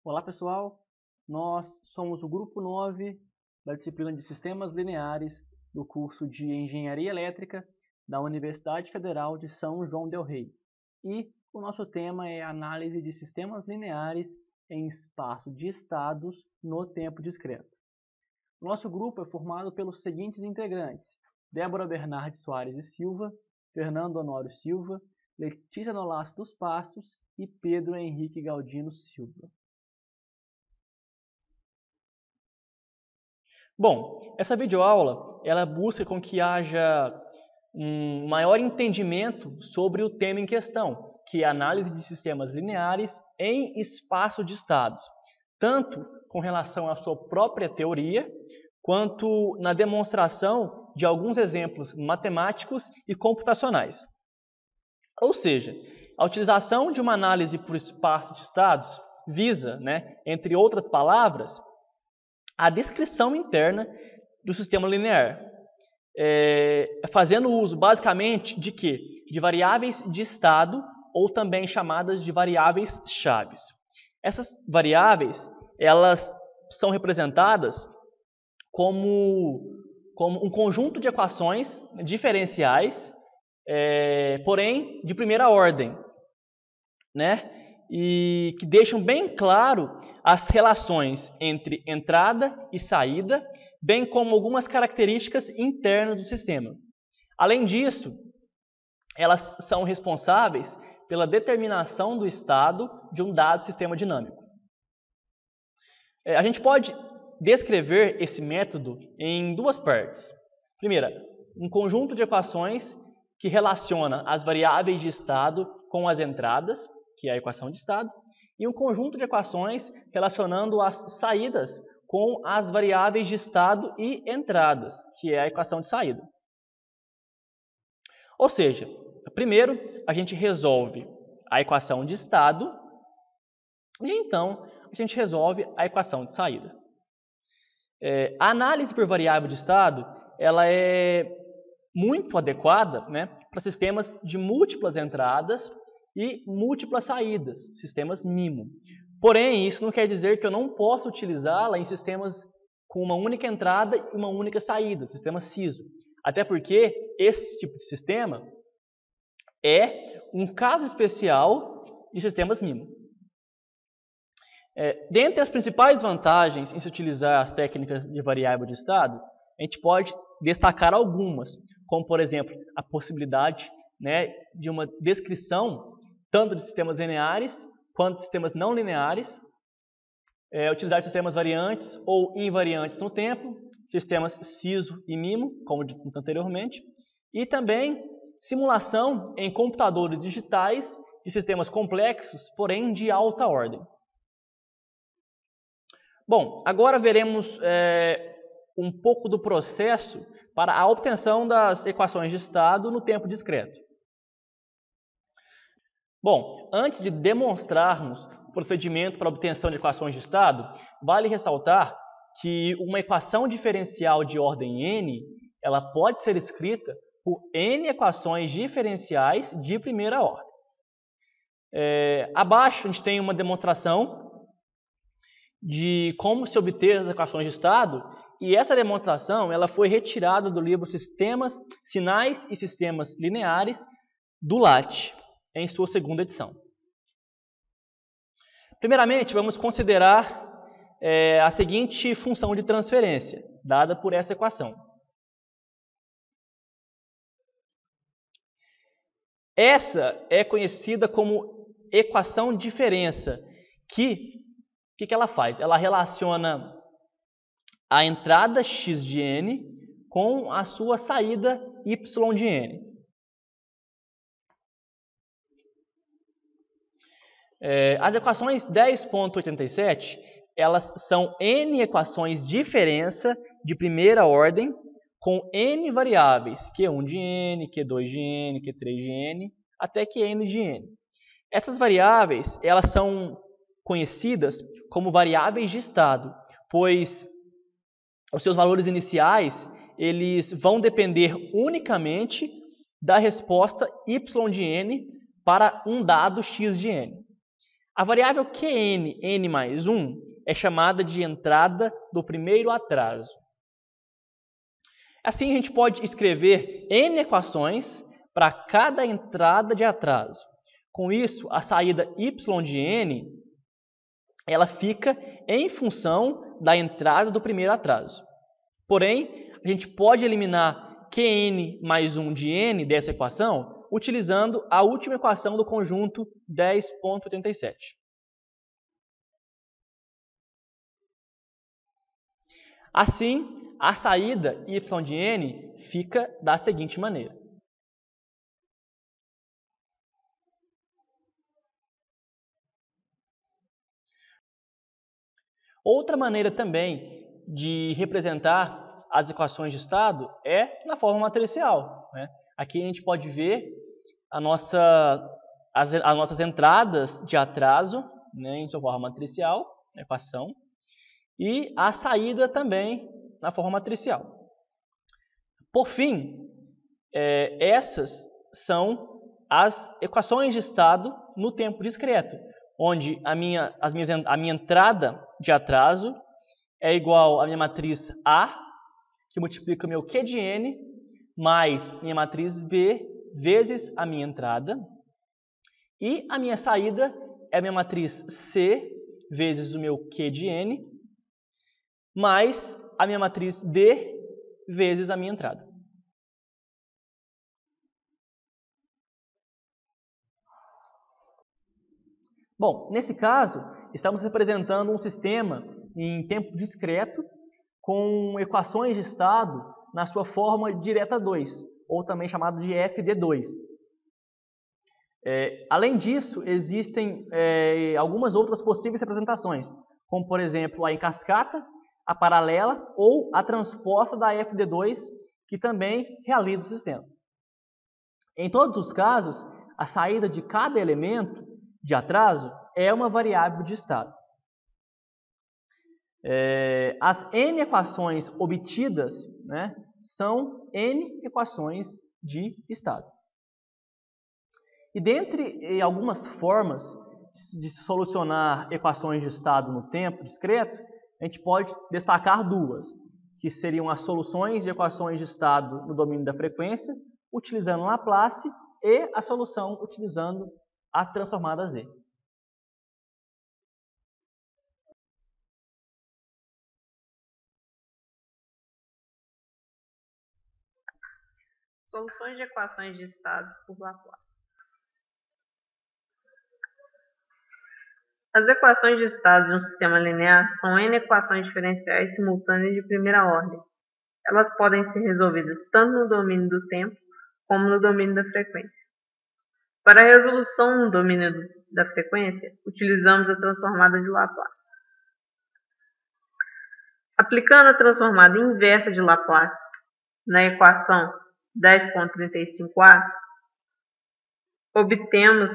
Olá pessoal, nós somos o grupo 9 da disciplina de Sistemas Lineares do curso de Engenharia Elétrica da Universidade Federal de São João del Rei. E o nosso tema é análise de sistemas lineares em espaço de estados no tempo discreto. O nosso grupo é formado pelos seguintes integrantes: Débora Bernardes Soares e Silva, Fernando Honório Silva, Letícia Nolasco dos Passos e Pedro Henrique Galdino Silva. Bom, essa videoaula ela busca com que haja um maior entendimento sobre o tema em questão, que é a análise de sistemas lineares em espaço de estados, tanto com relação à sua própria teoria, quanto na demonstração de alguns exemplos matemáticos e computacionais. Ou seja, a utilização de uma análise por espaço de estados visa, entre outras palavras, a descrição interna do sistema linear, fazendo uso basicamente de quê? De variáveis de estado, ou também chamadas de variáveis chaves. Essas variáveis elas são representadas como um conjunto de equações diferenciais, porém de primeira ordem, e que deixam bem claro as relações entre entrada e saída, bem como algumas características internas do sistema. Além disso, elas são responsáveis pela determinação do estado de um dado sistema dinâmico. A gente pode descrever esse método em duas partes. Primeira, um conjunto de equações que relaciona as variáveis de estado com as entradas, que é a equação de estado, e um conjunto de equações relacionando as saídas com as variáveis de estado e entradas, que é a equação de saída. Ou seja, primeiro a gente resolve a equação de estado e então a gente resolve a equação de saída. A análise por variável de estado ela é muito adequada para sistemas de múltiplas entradas e múltiplas saídas, sistemas MIMO. Porém, isso não quer dizer que eu não possa utilizá-la em sistemas com uma única entrada e uma única saída, sistema SISO. Até porque esse tipo de sistema é um caso especial de sistemas MIMO. Dentre as principais vantagens em se utilizar as técnicas de variável de estado, a gente pode destacar algumas, como, por exemplo, a possibilidade de uma descrição tanto de sistemas lineares quanto de sistemas não lineares, utilizar sistemas variantes ou invariantes no tempo, sistemas SISO e MIMO, como dito anteriormente, e também simulação em computadores digitais de sistemas complexos, porém de alta ordem. Bom, agora veremos um pouco do processo para a obtenção das equações de estado no tempo discreto. Bom, antes de demonstrarmos o procedimento para a obtenção de equações de estado, vale ressaltar que uma equação diferencial de ordem n, ela pode ser escrita por n equações diferenciais de primeira ordem. Abaixo a gente tem uma demonstração de como se obter as equações de estado, e essa demonstração ela foi retirada do livro Sistemas, Sinais e Sistemas Lineares, do LaTeX, em sua segunda edição. Primeiramente, vamos considerar a seguinte função de transferência, dada por essa equação. Essa é conhecida como equação de diferença, que ela faz? Ela relaciona a entrada x de n com a sua saída y de n. As equações 10.87, elas são n equações de diferença de primeira ordem com n variáveis, Q1 de n, Q2 de n, Q3 de n, até Qn de n. Essas variáveis, elas são conhecidas como variáveis de estado, pois os seus valores iniciais eles vão depender unicamente da resposta y de n para um dado x de n. A variável Qn, n mais 1, é chamada de entrada do primeiro atraso. Assim, a gente pode escrever n equações para cada entrada de atraso. Com isso, a saída y de n, ela fica em função da entrada do primeiro atraso. Porém, a gente pode eliminar Qn mais 1 de n dessa equação utilizando a última equação do conjunto 10.87. Assim, a saída y de n fica da seguinte maneira. Outra maneira também de representar as equações de estado é na forma matricial, né? Aqui a gente pode ver as nossas entradas de atraso, né, em sua forma matricial, na equação, e a saída também na forma matricial. Por fim, essas são as equações de estado no tempo discreto, onde a minha entrada de atraso é igual à minha matriz A, que multiplica o meu Q de n, mais minha matriz B, vezes a minha entrada. E a minha saída é a minha matriz C, vezes o meu Q de n, mais a minha matriz D, vezes a minha entrada. Bom, nesse caso, estamos representando um sistema em tempo discreto com equações de estado na sua forma direta 2, ou também chamado de FD2. Além disso, existem algumas outras possíveis representações, como, por exemplo, a em cascata, a paralela ou a transposta da FD2, que também realiza o sistema. Em todos os casos, a saída de cada elemento de atraso é uma variável de estado. As n equações obtidas, né, são n equações de estado. E dentre algumas formas de solucionar equações de estado no tempo discreto, a gente pode destacar duas, que seriam as soluções de equações de estado no domínio da frequência, utilizando Laplace, e a solução utilizando a transformada Z. Soluções de equações de estados por Laplace. As equações de estados de um sistema linear são n equações diferenciais simultâneas de primeira ordem. Elas podem ser resolvidas tanto no domínio do tempo como no domínio da frequência. Para a resolução no domínio da frequência, utilizamos a transformada de Laplace. Aplicando a transformada inversa de Laplace na equação 10.35a, obtemos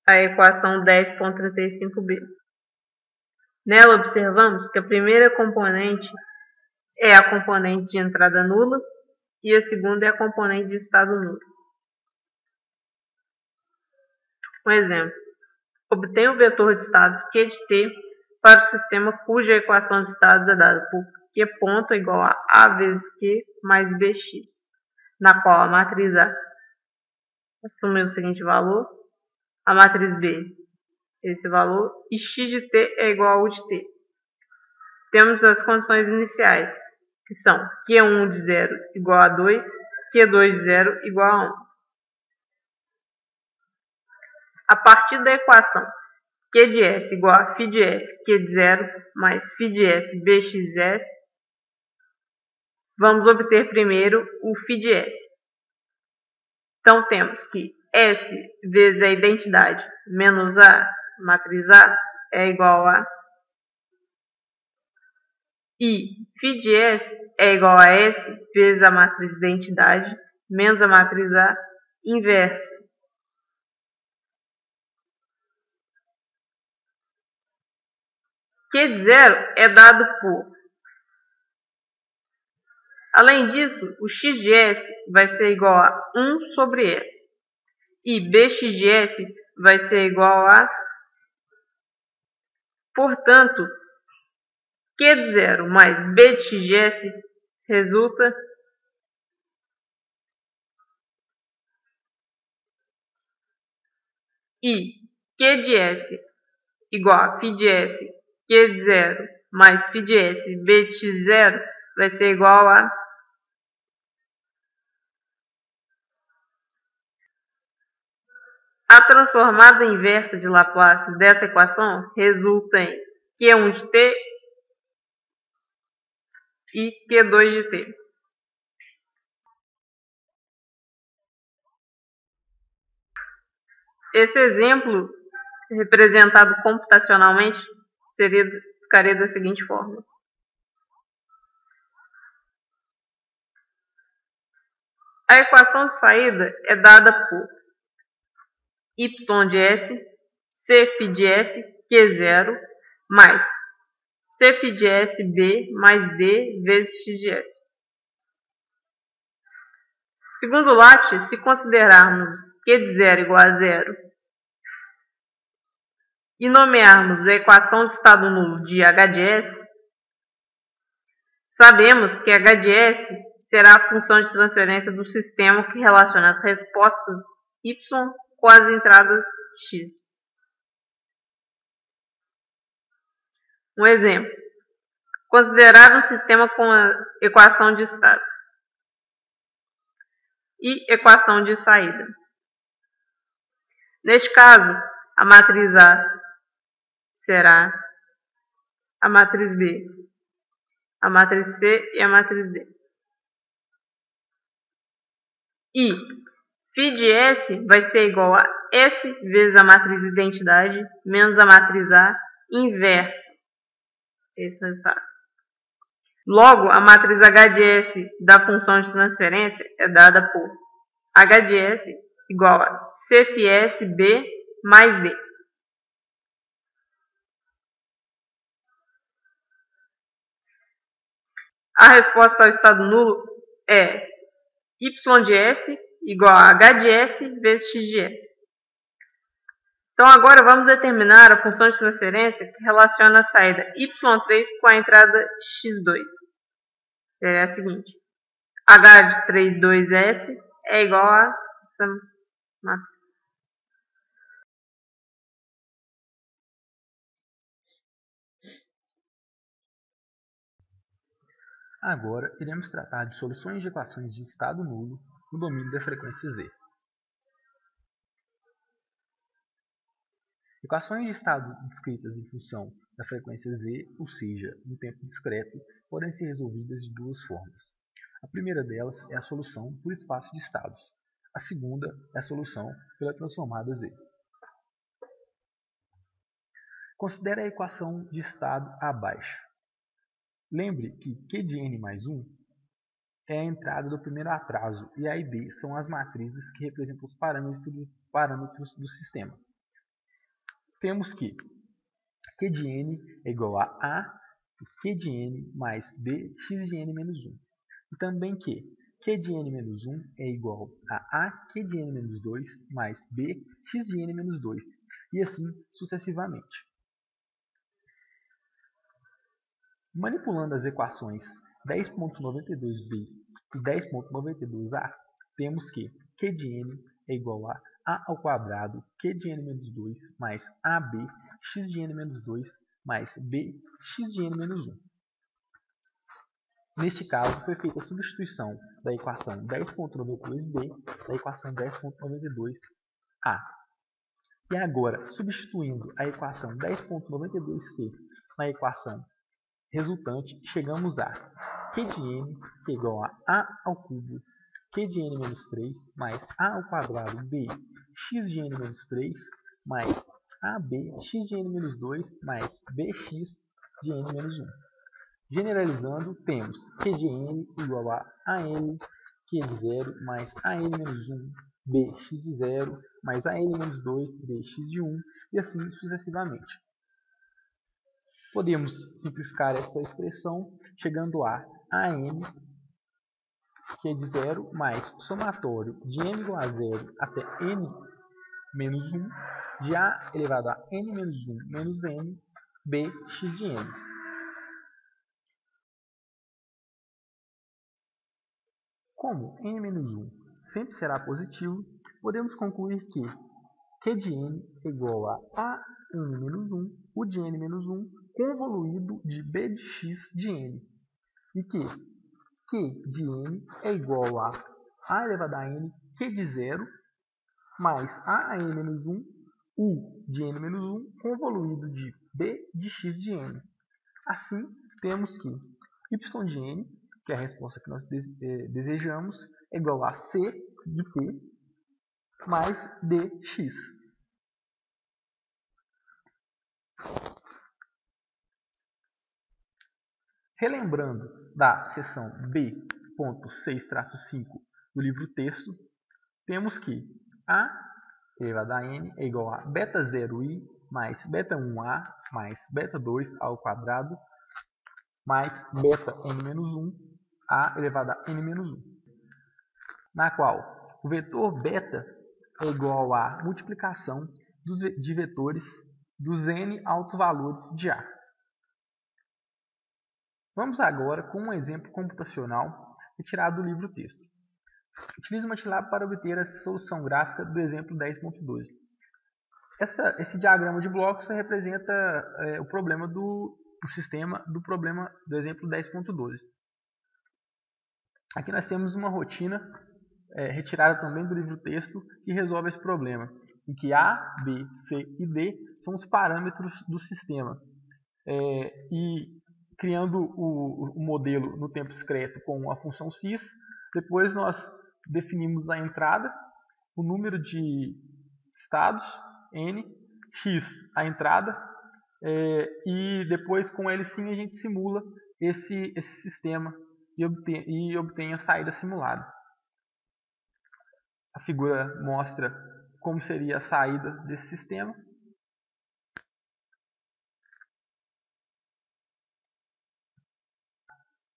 a equação 10.35b. Nela observamos que a primeira componente é a componente de entrada nula e a segunda é a componente de estado nulo. Um exemplo: obtenha o vetor de estados Q de t para o sistema cuja equação de estados é dada por Q ponto é igual a A vezes Q mais BX, na qual a matriz A assume o seguinte valor, a matriz B esse valor, e x de t é igual a u de t. Temos as condições iniciais, que são Q1 de 0 igual a 2, Q2 de 0 igual a 1. A partir da equação Q de S igual a φ de S, Q de 0 mais φ de S, BXS, vamos obter primeiro o φ de S. Então temos que S vezes a identidade menos A, matriz A, é igual a I, φ de S é igual a S vezes a matriz identidade menos a matriz A inversa. Q de 0 é dado por. Além disso, o x de S vai ser igual a 1 sobre S. E Bx de S vai ser igual a, portanto, Q de 0 mais B de x de S resulta e Q de S igual a φ de S, Q de 0 mais φ de S, B de x de 0 vai ser igual a transformada inversa de Laplace dessa equação resulta em Q1 de t e Q2 de t. Esse exemplo, representado computacionalmente, ficaria da seguinte forma. A equação de saída é dada por y de S, Cφ de S, Q0, mais Cφ de S, B, mais D, vezes x de S. Segundo Lattes, se considerarmos Q de 0 igual a 0 e nomearmos a equação de estado nulo de H de S, sabemos que H de S será a função de transferência do sistema que relaciona as respostas y com as entradas x. Um exemplo. Considerar um sistema com a equação de estado e equação de saída. Neste caso, a matriz A será a matriz B, a matriz C e a matriz D. E φ de S vai ser igual a S vezes a matriz identidade menos a matriz A inversa. Esse é o resultado. Logo, a matriz H de S da função de transferência é dada por H de S igual a Cφs B mais D. A resposta ao estado nulo é y de S igual a H de S vezes x de S. Então, agora vamos determinar a função de transferência que relaciona a saída y3 com a entrada x2. Seria a seguinte. H de 3, 2S é igual a essa matriz. Agora, iremos tratar de soluções de equações de estado nulo no domínio da frequência Z. Equações de estado descritas em função da frequência Z, ou seja, no tempo discreto, podem ser resolvidas de duas formas. A primeira delas é a solução por espaço de estados. A segunda é a solução pela transformada Z. Considere a equação de estado abaixo. Lembre que Q de n mais 1 é a entrada do primeiro atraso e A e B são as matrizes que representam os parâmetros do sistema. Temos que Q de n é igual a Q de n mais B x de n menos 1. E também que Q de n menos 1 é igual a Q de n menos 2 mais B x de n menos 2. E assim sucessivamente. Manipulando as equações 10.92b e 10.92a, temos que Q de n é igual a ao quadrado Q de n menos 2 mais AB x de n menos 2 mais B x de n menos 1. Neste caso, foi feita a substituição da equação 10.92b da equação 10.92a. E agora, substituindo a equação 10.92c na equação resultante, chegamos a Q de n que é igual a ao cubo Q de n menos 3 mais a ao quadrado B x de n menos 3 mais AB x de n menos 2 mais BX de n menos 1. Generalizando, temos Q de n igual a n Q de 0 mais a n menos 1 Bx de 0 mais a n menos 2 Bx de 1 e assim sucessivamente. Podemos simplificar essa expressão chegando a n que é de 0 mais o somatório de n igual a 0 até n menos 1 de A elevado a N menos 1 menos N B x de N. Como N menos 1 sempre será positivo, podemos concluir que Q de N é igual a N menos 1, o de N menos 1, convoluído de B de x de N. E que Q de N é igual a elevado a N, Q de 0, mais a N menos 1, U de N menos 1, convoluído de B de x de N. Assim, temos que Y de N, que é a resposta que nós desejamos, é igual a C de P mais dx. Relembrando da seção B.6-5 do livro texto, temos que A elevado a N é igual a beta 0i mais beta 1a mais beta 2 ao quadrado mais beta n menos 1 a elevado a n menos 1, na qual o vetor beta é igual à multiplicação de vetores dos n autovalores de A. Vamos agora com um exemplo computacional retirado do livro texto. Utilize o MATLAB para obter a solução gráfica do exemplo 10.12. Esse diagrama de blocos representa o problema do sistema do exemplo 10.12. Aqui nós temos uma rotina retirada também do livro texto que resolve esse problema, em que A, B, C e D são os parâmetros do sistema. E criando o modelo no tempo discreto com a função cis, depois nós definimos a entrada, o número de estados, n, x a entrada, e depois com ele sim a gente simula esse sistema e obtém a saída simulada. A figura mostra como seria a saída desse sistema.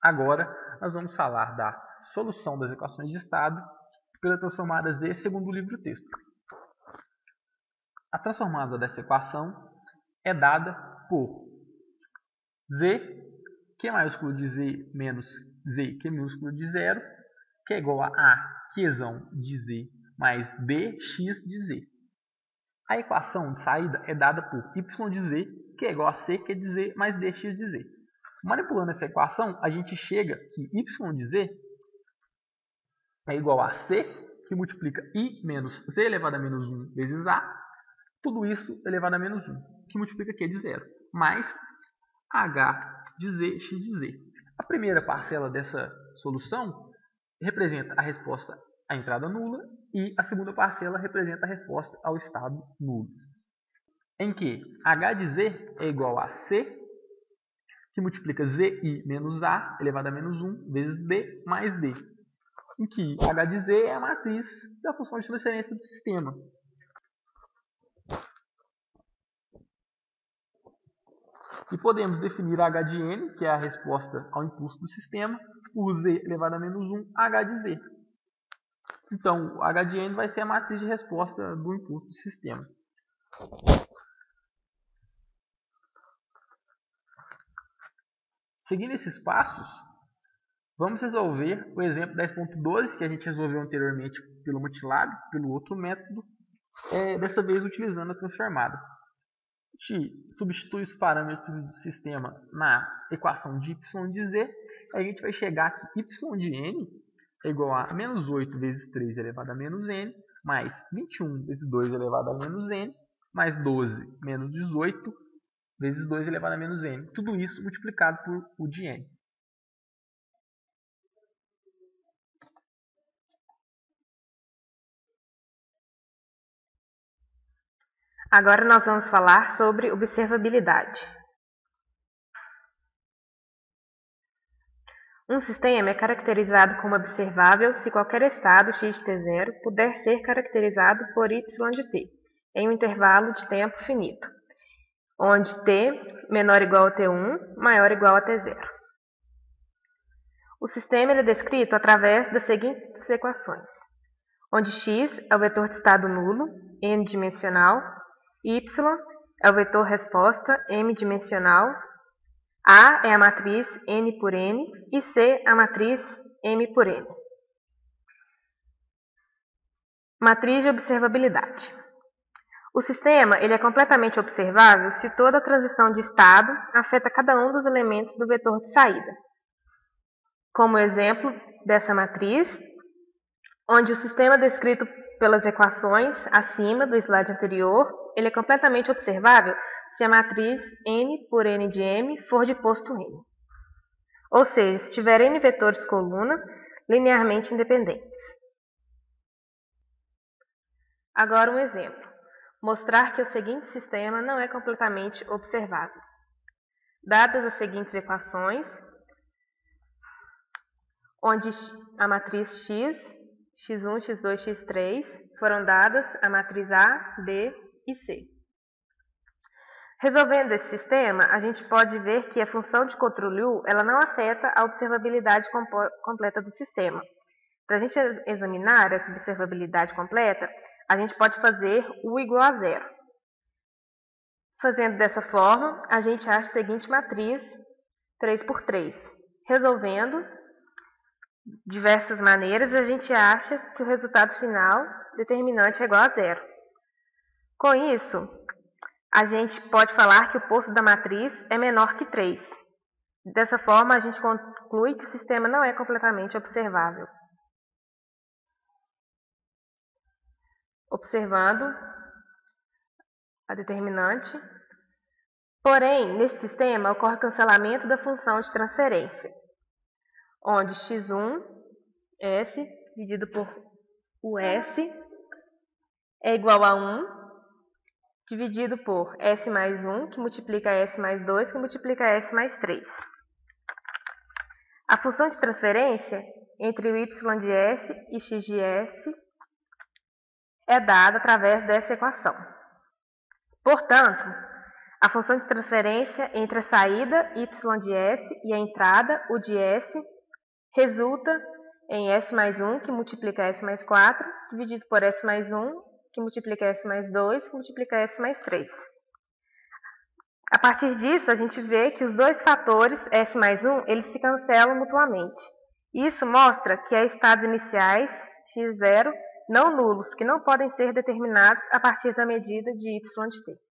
Agora nós vamos falar da solução das equações de estado pela transformada Z segundo o livro texto. A transformada dessa equação é dada por Z, Q maiúsculo de Z menos Z, Q minúsculo de 0, que é igual a Qzão de Z mais Bx de Z. A equação de saída é dada por Y de Z, que é igual a C, Q de Z mais Dx de Z. Manipulando essa equação, a gente chega que Y de Z é igual a C, que multiplica I menos Z elevado a menos 1 vezes A, tudo isso elevado a menos 1, que multiplica Q de 0, mais H de Z, X de Z. A primeira parcela dessa solução representa a resposta à entrada nula e a segunda parcela representa a resposta ao estado nulo. Em que H de Z é igual a C, que multiplica ZI menos A elevado a menos 1 vezes B mais D. Em que H de Z é a matriz da função de transferência do sistema. E podemos definir H de N, que é a resposta ao impulso do sistema, por Z elevado a menos 1 H de Z. Então, H de N vai ser a matriz de resposta do impulso do sistema. Seguindo esses passos, vamos resolver o exemplo 10.12, que a gente resolveu anteriormente pelo MATLAB, pelo outro método, dessa vez utilizando a transformada. A gente substitui os parâmetros do sistema na equação de y de z, e a gente vai chegar que y de n é igual a menos 8 vezes 3 elevado a menos n, mais 21 vezes 2 elevado a menos n, mais 12 menos 18 vezes 2 elevado a menos n. Tudo isso multiplicado por U de n. Agora nós vamos falar sobre observabilidade. Um sistema é caracterizado como observável se qualquer estado x de t0 puder ser caracterizado por y de t, em um intervalo de tempo finito, onde t menor ou igual a t1, maior ou igual a t0. O sistema é descrito através das seguintes equações. onde x é o vetor de estado nulo, n-dimensional, y é o vetor resposta, m-dimensional, A é a matriz n por n e C a matriz m por n. Matriz de observabilidade. O sistema ele é completamente observável se toda a transição de estado afeta cada um dos elementos do vetor de saída. Como exemplo dessa matriz, onde o sistema descrito pelas equações acima do slide anterior, ele é completamente observável se a matriz n por n de m for de posto n. Ou seja, se tiver n vetores coluna linearmente independentes. Agora um exemplo. Mostrar que o seguinte sistema não é completamente observável. Dadas as seguintes equações, onde a matriz x, x1, x2, x3 foram dadas a matriz A, B e C. Resolvendo esse sistema, a gente pode ver que a função de controle U ela não afeta a observabilidade completa do sistema. Para a gente examinar essa observabilidade completa, a gente pode fazer U igual a zero. Fazendo dessa forma, a gente acha a seguinte matriz 3 por 3. Resolvendo diversas maneiras, a gente acha que o resultado final determinante é igual a zero. Com isso, a gente pode falar que o posto da matriz é menor que 3. Dessa forma, a gente conclui que o sistema não é completamente observável. Observando a determinante. Porém, neste sistema, ocorre cancelamento da função de transferência, onde x1, s, dividido por us, é igual a 1, dividido por s mais 1, que multiplica s mais 2, que multiplica s mais 3. A função de transferência entre o y de s e x de s é dada através dessa equação. Portanto, a função de transferência entre a saída y de s e a entrada u de s resulta em s mais 1, que multiplica s mais 4, dividido por s mais 1, que multiplica s mais 2, que multiplica s mais 3. A partir disso, a gente vê que os dois fatores, s mais 1, eles se cancelam mutuamente. Isso mostra que há estados iniciais, x0, não nulos, que não podem ser determinados a partir da medida de y de t.